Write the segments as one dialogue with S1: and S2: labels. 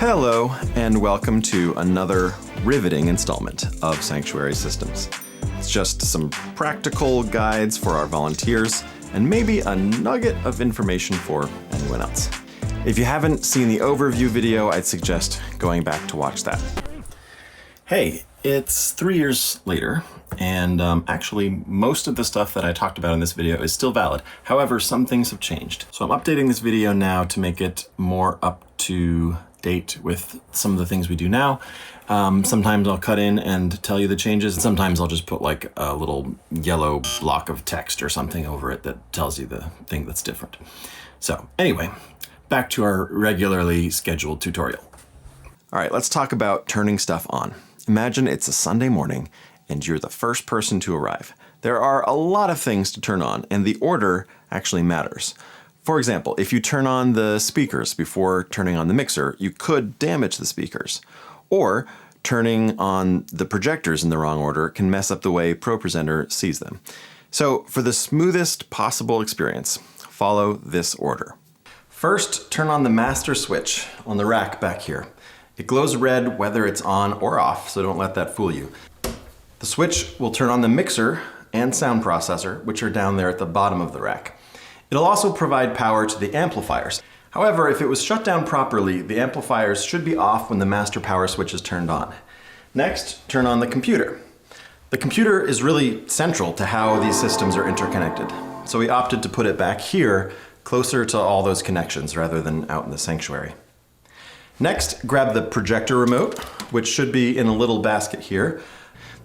S1: Hello, and welcome to another riveting installment of Sanctuary Systems. It's just some practical guides for our volunteers, and maybe a nugget of information for anyone else. If you haven't seen the overview video, I'd suggest going back to watch that. Hey, it's 3 years later, and actually most of the stuff that I talked about in this video is still valid. However, some things have changed. So I'm updating this video now to make it more up to date with some of the things we do now. Sometimes I'll cut in and tell you the changes. Sometimes I'll just put like a little yellow block of text or something over it that tells you the thing that's different. So anyway, back to our regularly scheduled tutorial. All right, let's talk about turning stuff on. Imagine it's a Sunday morning and you're the first person to arrive. There are a lot of things to turn on, and the order actually matters. For example, if you turn on the speakers before turning on the mixer, you could damage the speakers. Or turning on the projectors in the wrong order can mess up the way ProPresenter sees them. So for the smoothest possible experience, follow this order. First, turn on the master switch on the rack back here. It glows red whether it's on or off, so don't let that fool you. The switch will turn on the mixer and sound processor, which are down there at the bottom of the rack. It'll also provide power to the amplifiers. However, if it was shut down properly, the amplifiers should be off when the master power switch is turned on. Next, turn on the computer. The computer is really central to how these systems are interconnected. So we opted to put it back here, closer to all those connections rather than out in the sanctuary. Next, grab the projector remote, which should be in a little basket here.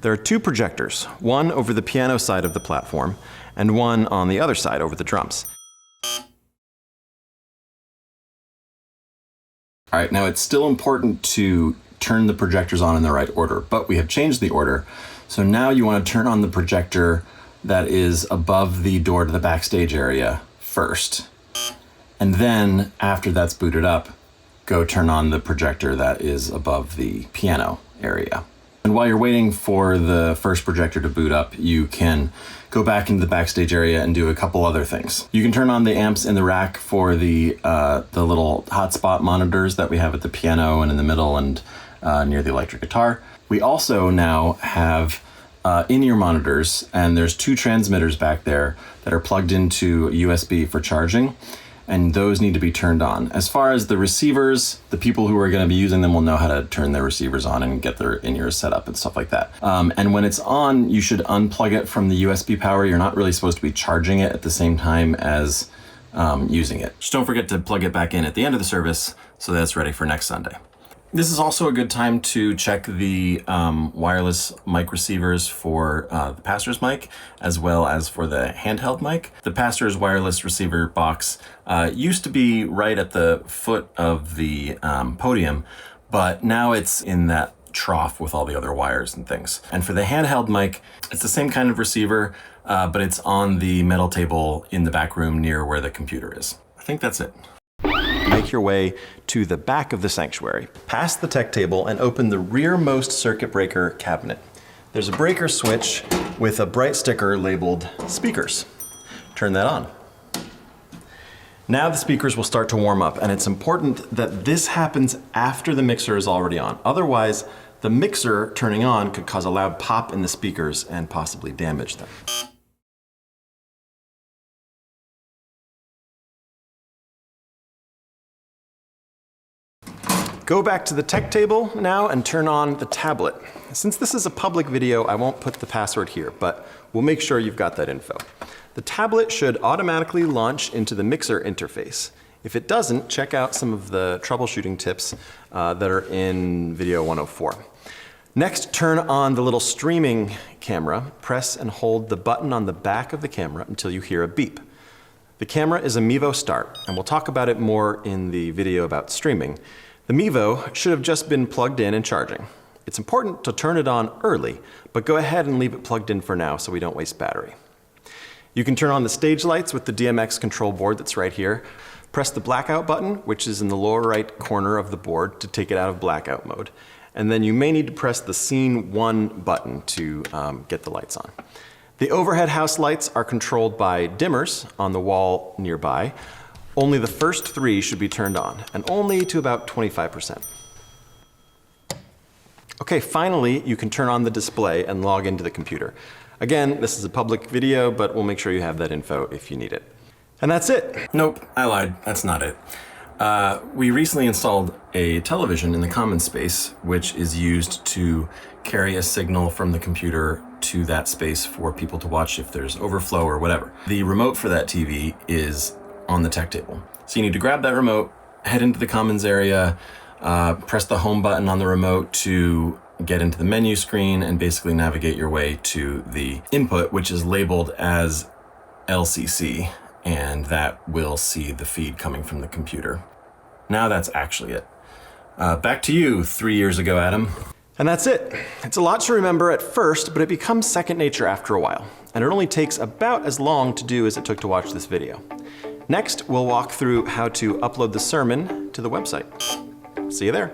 S1: There are two projectors, one over the piano side of the platform and one on the other side over the drums. All right, now it's still important to turn the projectors on in the right order, but we have changed the order. So now you want to turn on the projector that is above the door to the backstage area first. And then after that's booted up, go turn on the projector that is above the piano area. And while you're waiting for the first projector to boot up, you can go back into the backstage area and do a couple other things. You can turn on the amps in the rack for the little hotspot monitors that we have at the piano and in the middle and near the electric guitar. We also now have in-ear monitors, and there's two transmitters back there that are plugged into USB for charging, and those need to be turned on. As far as the receivers, the people who are going to be using them will know how to turn their receivers on and get their in-ears set up and stuff like that. And when it's on, you should unplug it from the USB power. You're not really supposed to be charging it at the same time as using it. Just don't forget to plug it back in at the end of the service so that it's ready for next Sunday. This is also a good time to check the wireless mic receivers for the pastor's mic, as well as for the handheld mic. The pastor's wireless receiver box used to be right at the foot of the podium, but now it's in that trough with all the other wires and things. And for the handheld mic, it's the same kind of receiver, but it's on the metal table in the back room near where the computer is. I think that's it. Make your way to the back of the sanctuary, past the tech table, and open the rearmost circuit breaker cabinet. There's a breaker switch with a bright sticker labeled speakers. Turn that on. Now the speakers will start to warm up, and it's important that this happens after the mixer is already on. Otherwise, the mixer turning on could cause a loud pop in the speakers and possibly damage them. Go back to the tech table now and turn on the tablet. Since this is a public video, I won't put the password here, but we'll make sure you've got that info. The tablet should automatically launch into the mixer interface. If it doesn't, check out some of the troubleshooting tips that are in video 104. Next, turn on the little streaming camera. Press and hold the button on the back of the camera until you hear a beep. The camera is a Mevo Start, and we'll talk about it more in the video about streaming. The Mevo should have just been plugged in and charging. It's important to turn it on early, but go ahead and leave it plugged in for now so we don't waste battery. You can turn on the stage lights with the DMX control board that's right here. Press the blackout button, which is in the lower right corner of the board, to take it out of blackout mode. And then you may need to press the Scene 1 button to get the lights on. The overhead house lights are controlled by dimmers on the wall nearby. Only the first 3 should be turned on, and only to about 25%. Okay, finally, you can turn on the display and log into the computer. Again, this is a public video, but we'll make sure you have that info if you need it. And that's it.
S2: Nope, I lied. That's not it. We recently installed a television in the commons space, which is used to carry a signal from the computer to that space for people to watch if there's overflow or whatever. The remote for that TV is on the tech table. So you need to grab that remote, head into the commons area, press the home button on the remote to get into the menu screen and basically navigate your way to the input, which is labeled as LCC, and that will see the feed coming from the computer. Now that's actually it. Back to you 3 years ago, Adam.
S1: And that's it. It's a lot to remember at first, but it becomes second nature after a while. And it only takes about as long to do as it took to watch this video. Next, we'll walk through how to upload the sermon to the website. See you there.